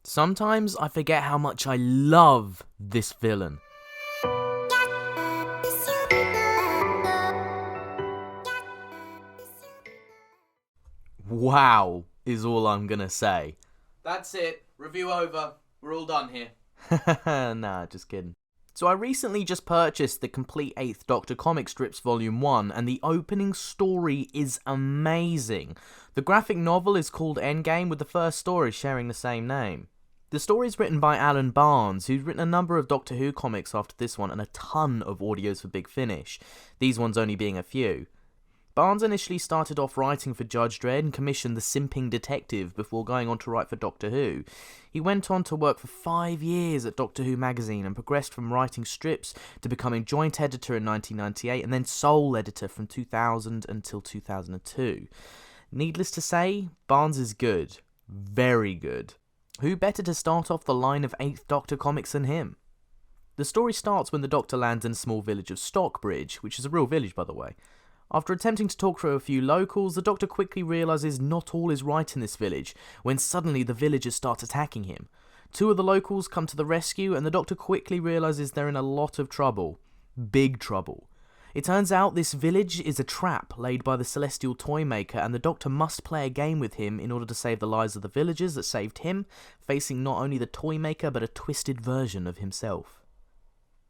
Sometimes I forget how much I love this villain. Wow, is all I'm gonna say. That's it. Review over. We're all done here. Nah, just kidding. So I recently just purchased the complete 8th Doctor comic strips volume 1, and the opening story is amazing. The graphic novel is called Endgame, with the first story sharing the same name. The story is written by Alan Barnes, who's written a number of Doctor Who comics after this one and a ton of audios for Big Finish, these ones only being a few. Barnes initially started off writing for Judge Dredd and commissioned The Simping Detective before going on to write for Doctor Who. He went on to work for 5 years at Doctor Who magazine and progressed from writing strips to becoming joint editor in 1998 and then sole editor from 2000 until 2002. Needless to say, Barnes is good. Very good. Who better to start off the line of 8th Doctor comics than him? The story starts when the Doctor lands in a small village of Stockbridge, which is a real village by the way. After attempting to talk to a few locals, the Doctor quickly realises not all is right in this village, when suddenly the villagers start attacking him. 2 of the locals come to the rescue, and the Doctor quickly realises they're in a lot of trouble. Big trouble. It turns out this village is a trap laid by the Celestial Toymaker, and the Doctor must play a game with him in order to save the lives of the villagers that saved him, facing not only the Toymaker but a twisted version of himself.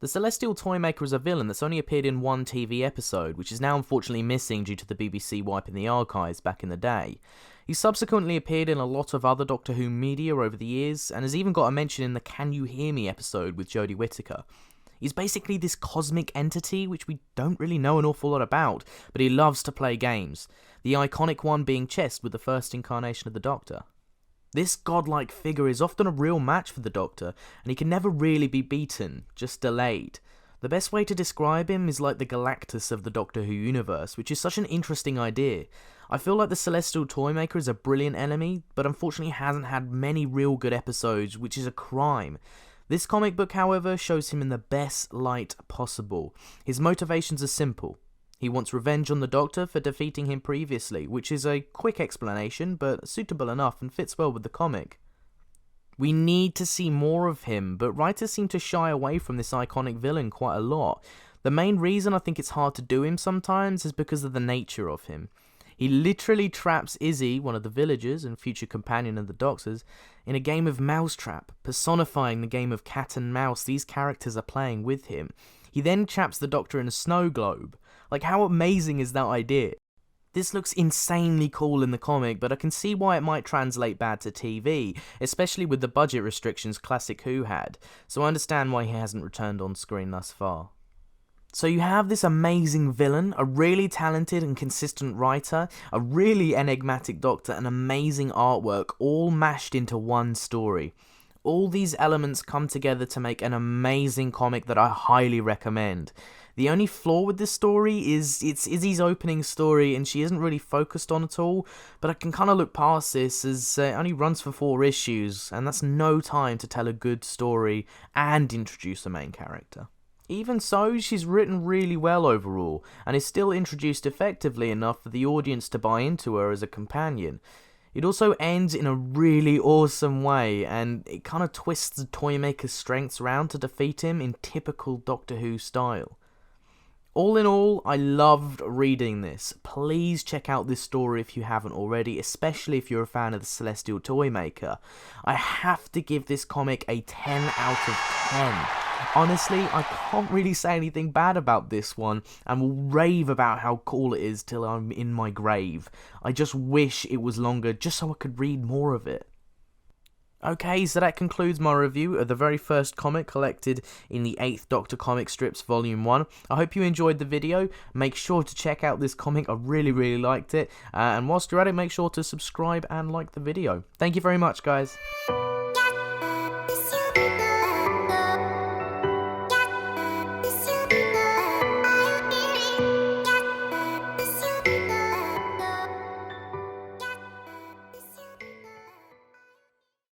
The Celestial Toymaker is a villain that's only appeared in 1 TV episode, which is now unfortunately missing due to the BBC wiping the archives back in the day. He subsequently appeared in a lot of other Doctor Who media over the years, and has even got a mention in the Can You Hear Me episode with Jodie Whittaker. He's basically this cosmic entity which we don't really know an awful lot about, but he loves to play games, the iconic one being chess with the first incarnation of the Doctor. This godlike figure is often a real match for the Doctor, and he can never really be beaten, just delayed. The best way to describe him is like the Galactus of the Doctor Who universe, which is such an interesting idea. I feel like the Celestial Toymaker is a brilliant enemy, but unfortunately hasn't had many real good episodes, which is a crime. This comic book, however, shows him in the best light possible. His motivations are simple. He wants revenge on the Doctor for defeating him previously, which is a quick explanation, but suitable enough and fits well with the comic. We need to see more of him, but writers seem to shy away from this iconic villain quite a lot. The main reason I think it's hard to do him sometimes is because of the nature of him. He literally traps Izzy, one of the villagers and future companion of the Doctor's, in a game of mousetrap, personifying the game of cat and mouse these characters are playing with him. He then traps the Doctor in a snow globe. Like, how amazing is that idea? This looks insanely cool in the comic, but I can see why it might translate bad to TV, especially with the budget restrictions Classic Who had, so I understand why he hasn't returned on screen thus far. So you have this amazing villain, a really talented and consistent writer, a really enigmatic Doctor, and amazing artwork, all mashed into one story. All these elements come together to make an amazing comic that I highly recommend. The only flaw with this story is it's Izzy's opening story and she isn't really focused on at all, but I can kind of look past this as it only runs for 4 issues, and that's no time to tell a good story and introduce a main character. Even so, she's written really well overall, and is still introduced effectively enough for the audience to buy into her as a companion. It also ends in a really awesome way, and it kind of twists the Toymaker's strengths around to defeat him in typical Doctor Who style. All in all, I loved reading this. Please check out this story if you haven't already, especially if you're a fan of the Celestial Toymaker. I have to give this comic a 10 out of 10. Honestly, I can't really say anything bad about this one, and will rave about how cool it is till I'm in my grave. I just wish it was longer, just so I could read more of it. Okay, so that concludes my review of the very first comic collected in the 8th Doctor Comic Strips Volume 1. I hope you enjoyed the video. Make sure to check out this comic, I really liked it. And whilst you're at it, make sure to subscribe and like the video. Thank you very much, guys.